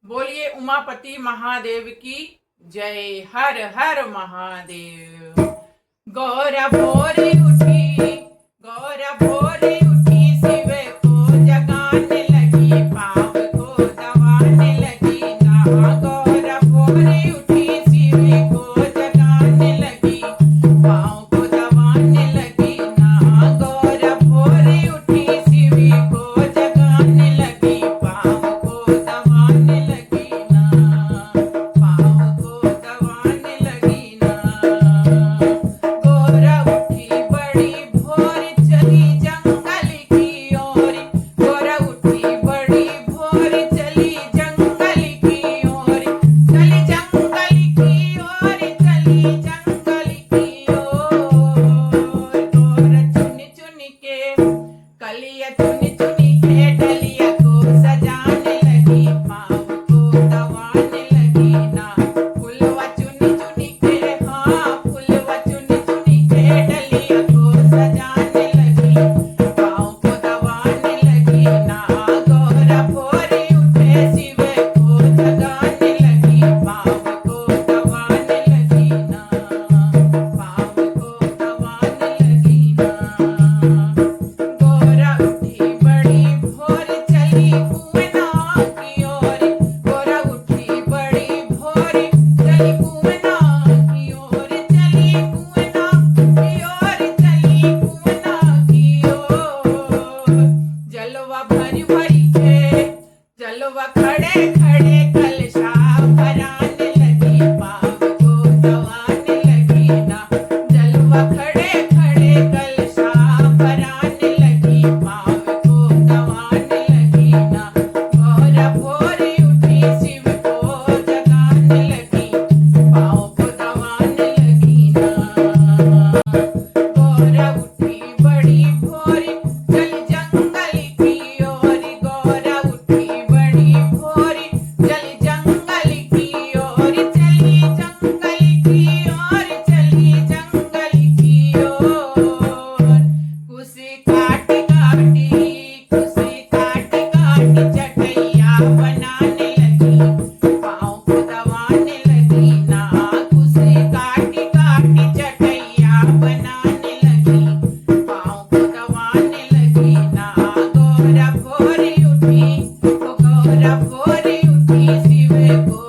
बोलिए उमापति महादेव की जय। हर हर महादेव। गौरा भोरे उठी, गौरा भोरे उठी, शिव को जगाने लगी, पाँव को दबाने लगी ना। गौरा भोरे उठी, शिव को जगाने लगी, पाँव को दबाने लगी ना। गौरा भोरे उठी, शिव को जगाने लगी, पाँव को दबाने लगी ना, पाँव को दबाने लगी ना। गौरा उठी बड़ी भोर, चली जंगल की ओर। गौरा उठी बड़ी भोर, चली जंगल की ओर, चली जंगल की ओर, चली जंगल की ओर। गौरा चुन चुन के कलिया, चुन चुन के डलिया को सजाने लगी, पाँव को दबाने लगी ना। फुलवा चुन चुन के, हाँ फुलवा चुन चुन के डलिया को सजाने लगी, पाँव को दबाने लगी ना। गौरा भोरे उठे, शिव को जगाने लगी, पाँव को दबाने लगी ना, पाँव को दबाने लगी ना। गौरा उठी बड़ी भोर, चली कुआं की ओर। गौरा उठी बड़ी भोर, चली कुआं की ओर, चली कुआं की ओर, चली कुआं की ओर। जलवा भरी भरी के, जलवा खड़े खड़े कलशा भराने लगी, पाँव को दबाने लगी ना। जलवा खड़े खड़े कलशा भराने लगी, पाँव को दबाने लगी ना। गौरा भोरे उठी, शिव को जगाने लगी, पाँव को दबाने लगी ना। गौरा उठी बड़ी भोर, चली जंगल की ओर। गौरा उठी बड़ी भोर, चली जंगल की ओर, चली जंगल की ओर, चली जंगल की ओर। कुशी काट काटी, कुशी काट काटी, चटैया बनाने लगी, पाँव को दबाने लगी ना। कुशी काटी काटी, चटैया बनाने लगी, पाँव को दबाने लगी ना। गौरा भोरे उठी, गौरा भोरे उठी, शिव को